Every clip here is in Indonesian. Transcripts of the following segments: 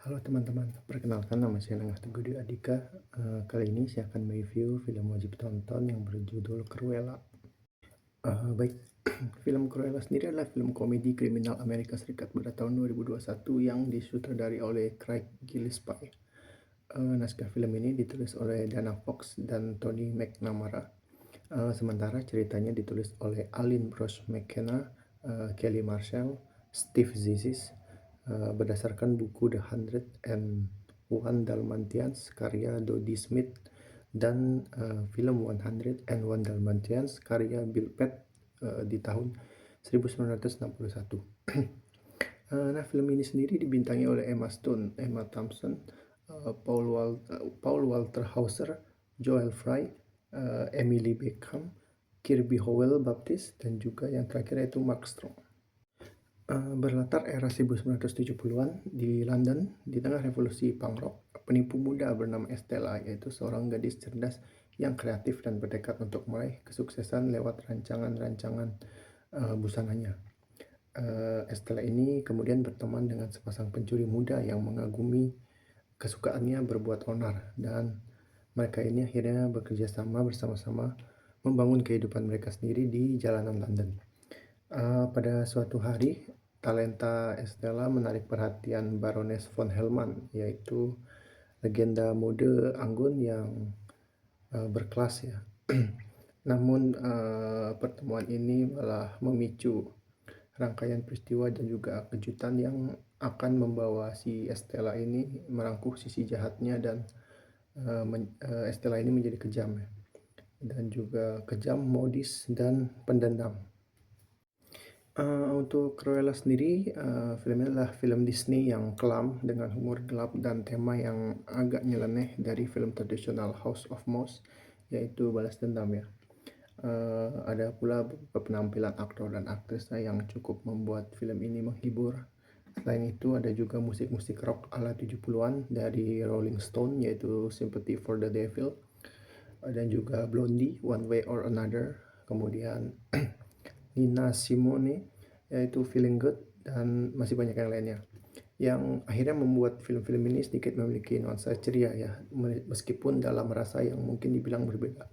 Halo teman-teman, perkenalkan nama saya Nengah Teguh Dwi Adika. Kali ini saya akan mereview film wajib tonton yang berjudul Cruella. Baik, film Cruella sendiri adalah film komedi kriminal Amerika Serikat pada tahun 2021 yang disutradari oleh Craig Gillespie. Naskah film ini ditulis oleh Dana Fox dan Tony McNamara. Sementara ceritanya ditulis oleh Aline Brosh McKenna, Kelly Marshall, Steve Zissou, berdasarkan buku The 101 Dalmatians karya Dodie Smith dan film 101 Dalmatians karya Bill Peck di tahun 1961. Nah, film ini sendiri dibintangi oleh Emma Stone, Emma Thompson, Paul Walter Hauser, Joel Fry, Emily Beckham, Kirby Howell Baptist, dan juga yang terakhir yaitu Mark Strong. Berlatar era 1970-an di London, di tengah revolusi punk rock, penipu muda bernama Estella yaitu seorang gadis cerdas yang kreatif dan bertekad untuk meraih kesuksesan lewat rancangan-rancangan busananya. Estella ini kemudian berteman dengan sepasang pencuri muda yang mengagumi kesukaannya berbuat onar, dan mereka ini akhirnya bekerja sama bersama-sama membangun kehidupan mereka sendiri di jalanan London. Pada suatu hari, talenta Estella menarik perhatian Baroness von Hellman, yaitu legenda mode anggun yang berkelas ya. Namun pertemuan ini malah memicu rangkaian peristiwa dan juga kejutan yang akan membawa si Estella ini merangkuh sisi jahatnya, dan Estella ini menjadi kejam ya, dan juga kejam, modis, dan pendendam. Untuk Cruella sendiri, filmnya adalah film Disney yang kelam dengan humor gelap dan tema yang agak nyeleneh dari film tradisional House of Mouse, yaitu balas dendam ya. Ada pula beberapa penampilan aktor dan aktrisnya yang cukup membuat film ini menghibur. Selain itu ada juga musik-musik rock ala 70-an dari Rolling Stone, yaitu Sympathy for the Devil, dan juga Blondie, One Way or Another, kemudian Nina Simone yaitu Feeling Good, dan masih banyak yang lainnya, yang akhirnya membuat film-film ini sedikit memiliki nuansa ceria ya, meskipun dalam rasa yang mungkin dibilang berbeda.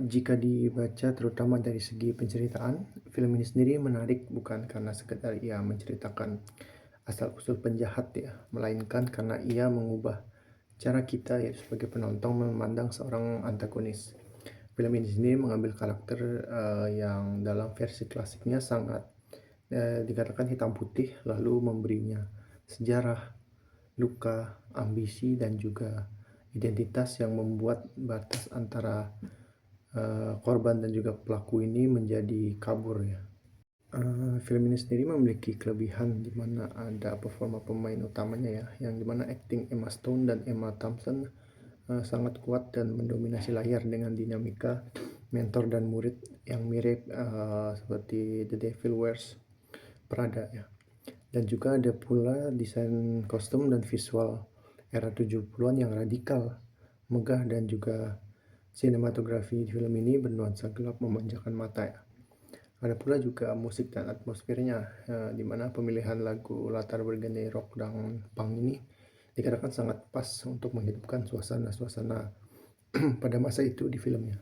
Jika dibaca terutama dari segi penceritaan, film ini sendiri menarik bukan karena sekedar ia menceritakan asal-usul penjahat ya, melainkan karena ia mengubah cara kita ya sebagai penonton memandang seorang antagonis. Film ini sendiri mengambil karakter yang dalam versi klasiknya sangat dikatakan hitam putih, lalu memberinya sejarah, luka, ambisi, dan juga identitas yang membuat batas antara korban dan juga pelaku ini menjadi kabur ya. Film ini sendiri memiliki kelebihan di mana ada performa pemain utamanya ya, yang dimana acting Emma Stone dan Emma Thompson sangat kuat dan mendominasi layar dengan dinamika mentor dan murid yang mirip seperti The Devil Wears Prada ya. Dan juga ada pula desain kostum dan visual era 70-an yang radikal, megah, dan juga sinematografi di film ini bernuansa gelap memanjakan mata ya. Ada pula juga musik dan atmosfernya, di mana pemilihan lagu latar bergenre rock dan punk ini dikatakan sangat pas untuk menghidupkan suasana-suasana pada masa itu di filmnya.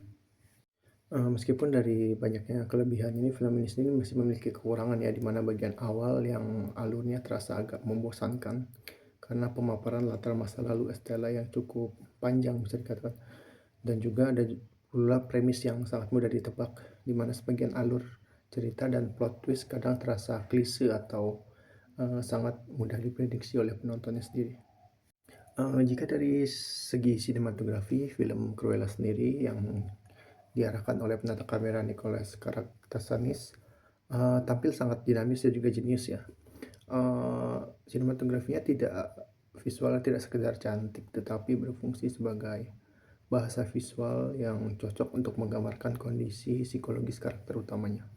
Meskipun dari banyaknya kelebihan ini, film ini sendiri masih memiliki kekurangan ya, di mana bagian awal yang alurnya terasa agak membosankan karena pemaparan latar masa lalu Estella yang cukup panjang bisa dikatakan, dan juga ada pula premis yang sangat mudah ditebak, di mana sebagian alur cerita dan plot twist kadang terasa klise atau sangat mudah diprediksi oleh penontonnya sendiri. Jika dari segi sinematografi, film Cruella sendiri yang diarahkan oleh penata kamera Nicolas Karaktasanis tampil sangat dinamis dan juga jenius ya. Sinematografinya visualnya tidak sekedar cantik, tetapi berfungsi sebagai bahasa visual yang cocok untuk menggambarkan kondisi psikologis karakter utamanya.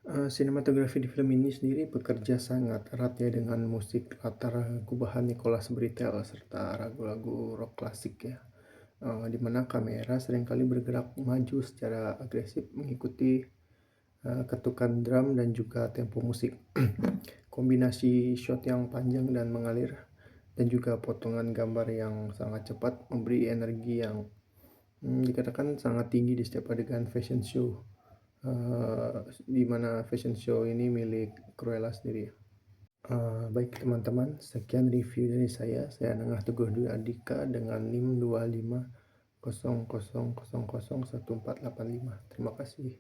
Sinematografi di film ini sendiri bekerja sangat erat ya dengan musik latar gubahan Nicholas Britell serta lagu-lagu rock klasik ya, di mana kamera seringkali bergerak maju secara agresif mengikuti ketukan drum dan juga tempo musik. Kombinasi shot yang panjang dan mengalir, dan juga potongan gambar yang sangat cepat memberi energi yang dikatakan sangat tinggi di setiap adegan fashion show, di mana fashion show ini milik Cruella sendiri. Baik teman-teman, sekian review dari saya Nengah Teguh Dwi Andika dengan NIM 2500001485. Terima kasih.